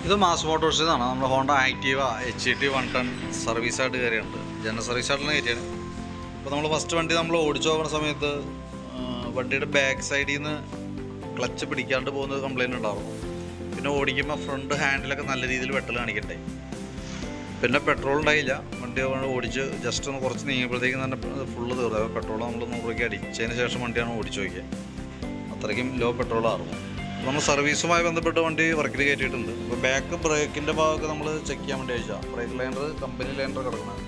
ഇത് മാസ് മോട്ടോഴ്സിൽ നിന്നാണ്. നമ്മുടെ ഹോണ്ട ആക്റ്റീവ HT 110 സർവീസായിട്ട് കയറിയുണ്ട്. ജനറൽ സർവീസായിട്ടുള്ള കയറ്റിയാണ്. ഇപ്പോൾ നമ്മൾ ഫസ്റ്റ് വണ്ടി നമ്മൾ ഓടിച്ചു നോക്കുന്ന സമയത്ത് വണ്ടിയുടെ ബാക്ക് സൈഡിൽ നിന്ന് ക്ലച്ച് പിടിക്കാണ്ട് പോകുന്നത് കംപ്ലയിൻ്റ് ഉണ്ടാവും. പിന്നെ ഓടിക്കുമ്പോൾ ഫ്രണ്ട് ഹാൻഡിലൊക്കെ നല്ല രീതിയിൽ വെട്ടൽ കാണിക്കണ്ടേ. പിന്നെ പെട്രോൾ ഉണ്ടായില്ല. വണ്ടി ഓടിച്ച് ജസ്റ്റ് ഒന്ന് കുറച്ച് നീങ്ങിയപ്പോഴത്തേക്കും തന്നെ ഫുള്ള് തീർന്നു. പെട്രോൾ നമ്മൾ 100 രൂപയ്ക്ക് അടിച്ചതിന് ശേഷം വണ്ടിയാണ് ഓടിച്ചു നോക്കിയത്. അത്രയ്ക്കും ലോ പെട്രോളായിരുന്നു. നമ്മൾ സർവീസുമായി ബന്ധപ്പെട്ട് വണ്ടി വർക്കിൽ കയറ്റിയിട്ടുണ്ട്. അപ്പോൾ ബാക്ക് ബ്രേക്കിൻ്റെ ഭാഗമൊക്കെ നമ്മൾ ചെക്ക് ചെയ്യാൻ വേണ്ടി അയച്ചാൽ ബ്രേക്ക് ലൈനർ കമ്പനി ലൈനർ കിടക്കുന്നത്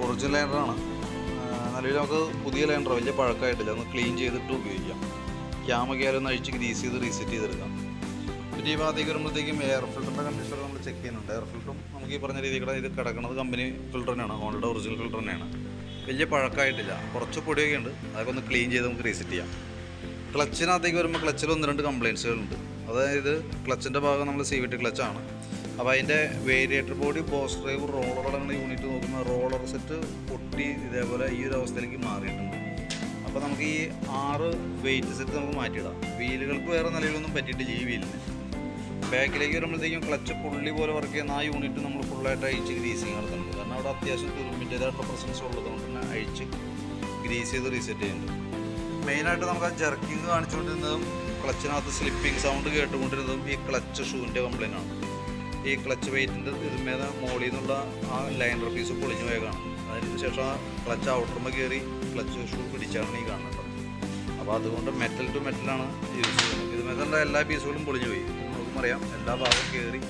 ഒറിജിനൽ ലൈനറാണ്. നിലവിൽ നമുക്ക് പുതിയ ലൈനർ വലിയ പഴക്കമായിട്ടില്ല. ഒന്ന് ക്ലീൻ ചെയ്തിട്ട് ഉപയോഗിക്കാം. ക്യാമൊക്കെ ആയാലും ഒന്ന് അഴിച്ച് ഗ്രീസ് ചെയ്ത് റീസെറ്റ് ചെയ്തെടുക്കാം. പിന്നെ ഈ ഭാഗത്തേക്ക് വരുമ്പോഴത്തേക്കും എയർ ഫിൽറ്ററിൻ്റെ കണ്ടീഷനർ നമ്മൾ ചെക്ക് ചെയ്യുന്നുണ്ട്. എയർ ഫിൽറ്ററും നമുക്ക് ഈ പറഞ്ഞ രീതിയിൽ ഇത് കിടക്കുന്നത് കമ്പനി ഫിൽറ്റർ തന്നെയാണ്, ഹോണ്ടയുടെ ഒറിജിനൽ ഫിൽറ്റർ തന്നെയാണ്. വലിയ പഴക്കമായിട്ടില്ല, കുറച്ച് പൊടിയൊക്കെ ഉണ്ട്. അതൊക്കെ ഒന്ന് ക്ലീൻ ചെയ്ത് നമുക്ക് റീസെറ്റ് ചെയ്യാം. ക്ലച്ചിനകത്തേക്ക് വരുമ്പോൾ ക്ലച്ചിൽ 1-2 കംപ്ലയിൻസുകളുണ്ട്. അതായത് ക്ലച്ചിൻ്റെ ഭാഗം നമ്മൾ CVT ക്ലച്ചാണ്. അപ്പോൾ അതിൻ്റെ variator body, boss drive, roller അടങ്ങുന്ന യൂണിറ്റ് നോക്കുമ്പോൾ റോളർ സെറ്റ് പൊട്ടി ഇതേപോലെ ഈ ഒരു അവസ്ഥയിലേക്ക് മാറിയിട്ടുണ്ട്. അപ്പോൾ നമുക്ക് ഈ 6 വെയിറ്റ് സെറ്റ് നമുക്ക് മാറ്റിയിടാം. വീലുകൾക്ക് വേറെ നിലയിലൊന്നും പറ്റിയിട്ടില്ല ഈ വീലിന്. ബാക്കിലേക്ക് വരുമ്പോഴത്തേക്കും ക്ലച്ച് പുള്ളി പോലെ വർക്ക് ചെയ്യുന്ന ആ യൂണിറ്റ് നമ്മൾ ഫുള്ളായിട്ട് അഴിച്ച് ഗ്രീസിങ് നടത്തുന്നുണ്ട്. കാരണം അവിടെ അത്യാവശ്യം തുരുമ്പിൻ്റേതായിട്ടുള്ള പ്രസൻസ് ഉള്ളതുകൊണ്ട് തന്നെ അഴിച്ച് ഗ്രീസ് ചെയ്ത് റീസെറ്റ് ചെയ്യുന്നുണ്ട്. മെയിനായിട്ട് നമുക്ക് ആ ജർക്കിങ് കാണിച്ചുകൊണ്ടിരുന്നതും ക്ലച്ചിനകത്ത് സ്ലിപ്പിംഗ് സൗണ്ട് കേട്ടുകൊണ്ടിരുന്നതും ഈ ക്ലച്ച് ഷൂവിൻ്റെ കംപ്ലയിൻ്റ് ആണ്. ഈ ക്ലച്ച് വെയിറ്റിൻ്റെ ഇതിന്മേൽ മോളിൽ നിന്നുള്ള ആ ലൈനർ പീസ് പൊളിഞ്ഞു പോയേക്കാണ്. അതിന് ശേഷം ആ ക്ലച്ച് ഔട്ടർമ കയറി ക്ലച്ച് ഷൂ പിടിച്ചാണ് ഈ കാണുന്നത്. അപ്പോൾ അതുകൊണ്ട് മെറ്റൽ ടു മെറ്റലാണ് യൂസ് ചെയ്യുന്നത്. ഇതിന്മേലുള്ള എല്ലാ പീസുകളും പൊളിഞ്ഞു പോയി. നമുക്കും അറിയാം, എല്ലാ ഭാഗവും കയറി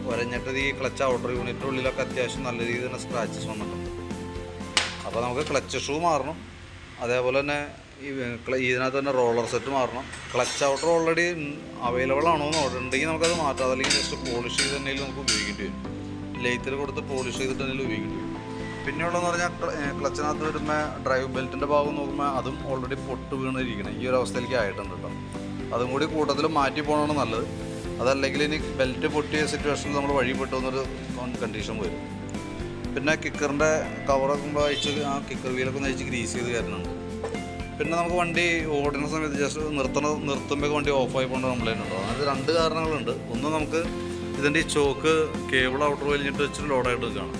വരഞ്ഞിട്ട് ഈ ക്ലച്ച് ഔട്ടർ യൂണിറ്റിൻ്റെ ഉള്ളിലൊക്കെ അത്യാവശ്യം നല്ല രീതിയിൽ തന്നെ സ്ക്രാച്ചസ് വന്നിട്ടുണ്ട്. അപ്പോൾ നമുക്ക് ക്ലച്ച് ഷൂ മാറണം. അതേപോലെ തന്നെ ഇതിനകത്ത് തന്നെ റോളർ സെറ്റ് മാറണം. ക്ലച്ച് ഔട്ടർ ഓൾറെഡി അവൈലബിൾ ആണോ എന്ന് ഉണ്ടെങ്കിൽ നമുക്കത് മാറ്റാം. അതല്ലെങ്കിൽ ജസ്റ്റ് പോളിഷ് ചെയ്ത് തന്നെ നമുക്ക് ഉപയോഗിക്കേണ്ടി വരും. ലെയ്ത്തിൽ കൊടുത്ത് പോളിഷ് ചെയ്തിട്ട് തന്നെ ഉപയോഗിക്കേണ്ടി വരും. പിന്നെയുള്ളതെന്ന് പറഞ്ഞാൽ ക്ലച്ചിനകത്ത് വരുമ്പോൾ ഡ്രൈവ് ബെൽറ്റിൻ്റെ ഭാഗം നോക്കുമ്പോൾ അതും ഓൾറെഡി പൊട്ട് വീണിരിക്കണം. ഈ ഒരു അവസ്ഥയിലേക്ക് ആയിട്ടുണ്ട് കേട്ടോ. അതും കൂടി കൂട്ടത്തിൽ മാറ്റി പോകണമാണ് നല്ലത്. അതല്ലെങ്കിൽ ഇനി ബെൽറ്റ് പൊട്ടിയ സിറ്റുവേഷനിൽ നമ്മൾ വഴി പെട്ടുന്നൊരു കണ്ടീഷൻ വരും. പിന്നെ കിക്കറിൻ്റെ കവറൊക്കെ അഴിച്ച് ആ കിക്കർ വീലൊക്കെ ഒന്ന് അഴിച്ച് ഗ്രീസ് ചെയ്ത് കയറുന്നുണ്ട്. പിന്നെ നമുക്ക് വണ്ടി ഓടുന്ന സമയത്ത് ജസ്റ്റ് നിർത്തുമ്പോൾ വണ്ടി ഓഫായി പോകേണ്ട കംപ്ലയിൻ്റ് ഉണ്ടോ? അതിന് 2 കാരണങ്ങളുണ്ട്. ഒന്ന്, നമുക്ക് ഇതിൻ്റെ ഈ ചോക്ക് കേബിൾ ഔട്ടർ വലിഞ്ഞിട്ട് വെച്ചിട്ട് ലോഡായിട്ട് നിൽക്കുകയാണ്.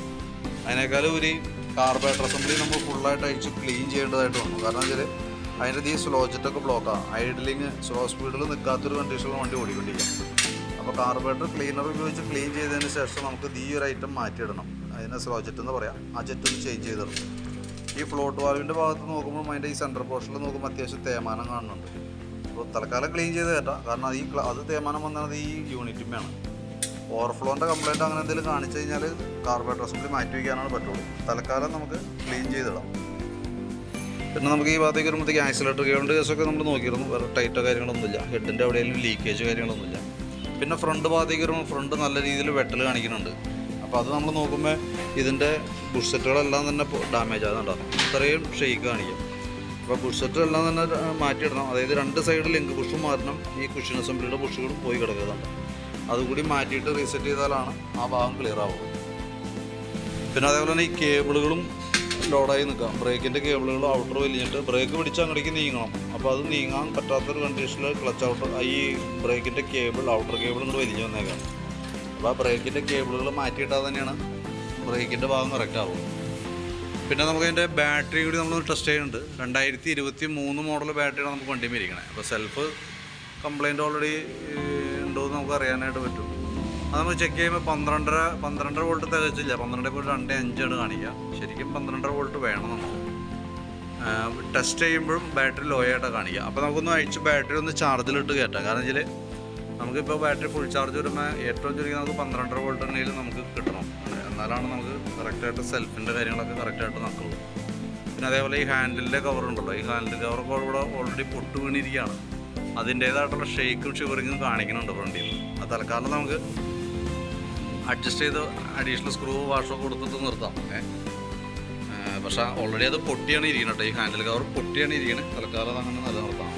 അതിനേക്കാളും ഒരു കാർബറേറ്റർ അസംബ്ലി നമ്മൾ ഫുള്ളായിട്ട് അഴിച്ച് ക്ലീൻ ചെയ്യേണ്ടതായിട്ട് വന്നു. കാരണം വെച്ചാൽ അതിൻ്റെ ഈ സ്ലോ ജെറ്റൊക്കെ ബ്ലോക്കാണ്. ഐഡിലിങ് സ്ലോ സ്പീഡിൽ നിൽക്കാത്തൊരു കണ്ടീഷനിൽ വണ്ടി ഓടിക്കൊണ്ടിരിക്കുക. അപ്പോൾ കാർബറേറ്റർ ക്ലീനർ ഉപയോഗിച്ച് ക്ലീൻ ചെയ്തതിന് ശേഷം നമുക്ക് ഈ ഒരു ഐറ്റം മാറ്റിയിടണം. അതിനെ സ്ലോ ജെറ്റ് എന്ന് പറയാം. ആ ജെറ്റ് ഒന്ന് ചേഞ്ച് ചെയ്തിടണം. ഈ ഫ്ലോട്ട് വാൽവിൻ്റെ ഭാഗത്ത് നോക്കുമ്പോൾ അതിൻ്റെ ഈ സെൻറ്റർ പോർഷനിൽ നോക്കുമ്പോൾ അത്യാവശ്യം തേമാനം കാണുന്നുണ്ട്. അപ്പോൾ തൽക്കാലം ക്ലീൻ ചെയ്ത് കയറ്റാം. കാരണം അത് തേമാനം വന്നത് ഈ യൂണിറ്റിൻ്റെയാണ്. ഓവർഫ്ലോൻ്റെ കംപ്ലയിൻറ്റ് അങ്ങനെ എന്തെങ്കിലും കാണിച്ചു കഴിഞ്ഞാൽ കാർബറേറ്റർ അസംബ്ലി മാറ്റി വയ്ക്കാനാണ് പറ്റുള്ളൂ. തൽക്കാലം നമുക്ക് ക്ലീൻ ചെയ്തിടാം. പിന്നെ നമുക്ക് ഈ ഭാഗത്തേക്ക് വരുമ്പോഴത്തേക്ക് ആക്സിലേറ്റർ കേബിളിൻ്റെ കേസൊക്കെ നമ്മൾ നോക്കിയിരുന്നു. വേറെ ടൈറ്റോ കാര്യങ്ങളൊന്നുമില്ല. ഹെഡിൻ്റെ എവിടെയെങ്കിലും ലീക്കേജ് കാര്യങ്ങളൊന്നുമില്ല. പിന്നെ ഫ്രണ്ട് ഭാഗത്തേക്ക് വരുമ്പോൾ ഫ്രണ്ട് നല്ല രീതിയിൽ വെട്ടൽ കാണിക്കുന്നുണ്ട്. അപ്പോൾ അത് നമ്മൾ നോക്കുമ്പോൾ ഇതിൻ്റെ ബുഷ് സെറ്റുകളെല്ലാം തന്നെ ഡാമേജ് ആകുന്നുണ്ടാകും. ഇത്രയും ഷെയ്ക്ക് കാണിക്കും. അപ്പോൾ ബുഷ് സെറ്റെല്ലാം തന്നെ മാറ്റിയിടണം. അതായത് 2 സൈഡ് ലിങ്ക് ബുഷും മാറ്റണം. ഈ കുഷൻ അസംബ്ലിയുടെ ബുഷുകളും പോയി കിടക്കുന്നുണ്ട്. അതുകൂടി മാറ്റിയിട്ട് റീസെറ്റ് ചെയ്താലാണ് ആ ഭാഗം ക്ലിയർ ആവുക. പിന്നെ അതേപോലെ തന്നെ ഈ കേബിളുകളും ലോഡായി നിൽക്കാം. ബ്രേക്കിൻ്റെ കേബിളുകൾ ഔട്ടർ വലിഞ്ഞിട്ട് ബ്രേക്ക് പിടിച്ച് അങ്ങടേക്ക് നീങ്ങണം. അപ്പോൾ അത് നീങ്ങാൻ പറ്റാത്തൊരു കണ്ടീഷനിൽ ക്ലച്ച് ഔട്ടർ ഈ ബ്രേക്കിൻ്റെ കേബിൾ ഔട്ടർ കേബിൾ ഇങ്ങോട്ട് വലിഞ്ഞ് വന്നേക്കാം. അപ്പോൾ ആ ബ്രേക്കിൻ്റെ കേബിളുകൾ മാറ്റിയിട്ടാൽ തന്നെയാണ് ബ്രേക്കിൻ്റെ ഭാഗം കറക്റ്റ് ആവും. പിന്നെ നമുക്ക് അതിൻ്റെ ബാറ്ററി കൂടി നമ്മൾ ടെസ്റ്റ് ചെയ്യുന്നുണ്ട്. 2023 മോഡൽ ബാറ്ററിയാണ് നമുക്ക് വണ്ടിയിൽ ഇരിക്കണേ. അപ്പോൾ സെൽഫ് കംപ്ലയിൻറ്റ് ഓൾറെഡി ഉണ്ടോ എന്ന് നമുക്ക് അറിയാനായിട്ട് പറ്റും. അത് നമ്മൾ ചെക്ക് ചെയ്യുമ്പോൾ 12 വോൾട്ട് തികച്ചില്ല. 12.25 കാണിക്കുക. ശരിക്കും 12 വോൾട്ട് വേണം നമുക്ക്. ടെസ്റ്റ് ചെയ്യുമ്പോഴും ബാറ്ററി ലോ ആയിട്ടാണ് കാണിക്കുക. അപ്പോൾ നമുക്കൊന്ന് അഴിച്ച് ബാറ്ററി ഒന്ന് ചാർജിലിട്ട് കയറ്റാം. കാരണം വെച്ചാൽ നമുക്കിപ്പോൾ ബാറ്ററി ഫുൾ ചാർജ് വരുമ്പോൾ ഏറ്റവും ചുരുക്കി നമുക്ക് 12 വോൾട്ട് എണ്ണയിൽ നമുക്ക് കിട്ടണം. എന്നാലാണ് നമുക്ക് കറക്റ്റായിട്ട് സെൽഫിൻ്റെ കാര്യങ്ങളൊക്കെ കറക്റ്റായിട്ട് നടക്കുള്ളൂ. പിന്നെ അതേപോലെ ഈ ഹാൻഡിലിൻ്റെ കവറുണ്ടല്ലോ, ഈ ഹാൻഡിൽ കവറൊക്കെ ഇവിടെ ഓൾറെഡി പൊട്ട് വീണിരിക്കുകയാണ്. അതിൻ്റേതായിട്ടുള്ള ഷെയ്ക്കും ഷിവറിങ്ങും കാണിക്കുന്നുണ്ട് ഫ്രണ്ടിൽ. അത് തൽക്കാലം നമുക്ക് അഡ്ജസ്റ്റ് ചെയ്ത് അഡീഷണൽ സ്ക്രൂ വാഷൊക്കെ കൊടുത്തിട്ട് നിർത്താം. പക്ഷേ ഓൾറെഡി അത് പൊട്ടിയാണ് ഇരിക്കുന്നത് കേട്ടോ. ഈ ഹാൻഡിൽ കവർ പൊട്ടിയാണ് ഇരിക്കുന്നത്. തൽക്കാലം അങ്ങനെ നിലനിർത്താം.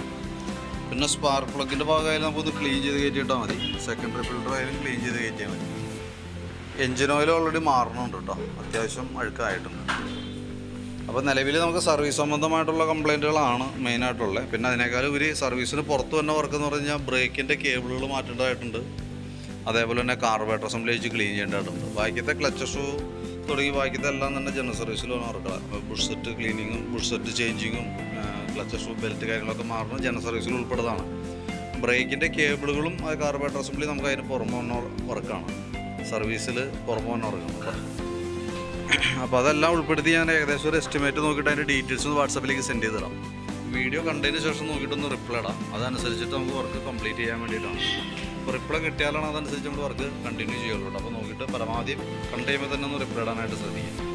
പിന്നെ സ്പാർക്ക് പ്ലഗിൻ്റെ ഭാഗമായാലും നമുക്കൊന്ന് ക്ലീൻ ചെയ്ത് കയറ്റിയിട്ടാൽ മതി. സെക്കൻഡറി ഫിൽറ്റർ ആയാലും ക്ലീൻ ചെയ്ത് കയറ്റിയാൽ മതി. എൻജിൻ ഓയിൽ ഓൾറെഡി മാറണമുണ്ട് കേട്ടോ. അത്യാവശ്യം അഴുക്കായിട്ടുണ്ട്. അപ്പോൾ നിലവിൽ നമുക്ക് സർവീസ് സംബന്ധമായിട്ടുള്ള കംപ്ലയിൻറ്റുകളാണ് മെയിനായിട്ടുള്ളത്. പിന്നെ അതിനേക്കാളും ഒരു സർവീസിന് പുറത്ത് തന്നെ വർക്ക് എന്ന് പറഞ്ഞു കഴിഞ്ഞാൽ ബ്രേക്കിൻ്റെ കേബിളുകൾ മാറ്റേണ്ടതായിട്ടുണ്ട്. അതേപോലെ തന്നെ കാർബറേറ്റർ അസംബ്ലി വെച്ച് ക്ലീൻ ചെയ്യേണ്ടതായിട്ടുണ്ട്. ബാക്കിയത്തെ ക്ലച്ച് ഷൂ തുടങ്ങി ബാക്കിയത്തെ എല്ലാം തന്നെ ജനറൽ സർവീസിലാണ് നടക്കുക. ബുഷ് സെറ്റ് ക്ലീനിങ്ങും ബുഷ് സെറ്റ് ചേഞ്ചിങ്ങും ക്ലച്ച് ഷൂ ബെൽറ്റ് കാര്യങ്ങളൊക്കെ മാറുന്നത് ജനറൽ സർവീസിൽ ഉൾപ്പെടുന്നതാണ്. ബ്രേക്കിൻ്റെ കേബിളുകളും അത് കാർബറേറ്റർ അസംബ്ലി നമുക്ക് അതിന് പുറമെ വന്ന വർക്കാണ്, സർവീസിൽ പുറമെ വന്ന വർക്കാണ്. അപ്പോൾ അതെല്ലാം ഉൾപ്പെടുത്തി ഞാൻ ഏകദേശം ഒരു എസ്റ്റിമേറ്റ് നോക്കിയിട്ട് അതിൻ്റെ ഡീറ്റെയിൽസ് വാട്സാപ്പിലേക്ക് സെൻഡ് ചെയ്ത് തരാം. വീഡിയോ കണ്ടതിന് ശേഷം നോക്കിയിട്ടൊന്ന് റിപ്ലൈ ഇടാം. അതനുസരിച്ചിട്ട് നമുക്ക് വർക്ക് കംപ്ലീറ്റ് ചെയ്യാൻ വേണ്ടിയിട്ടാണ്. അപ്പോൾ റിപ്ലൈ കിട്ടിയാലാണ് അതനുസരിച്ച് നമ്മൾ വർക്ക് കണ്ടിന്യൂ ചെയ്യുള്ളൂ. അപ്പോൾ നോക്കിയിട്ട് പരമാവധി കണ്ടു കഴിയുമ്പോൾ തന്നെ ഒന്ന് റിപ്ലൈ ഇടാനായിട്ട് ശ്രദ്ധിക്കും.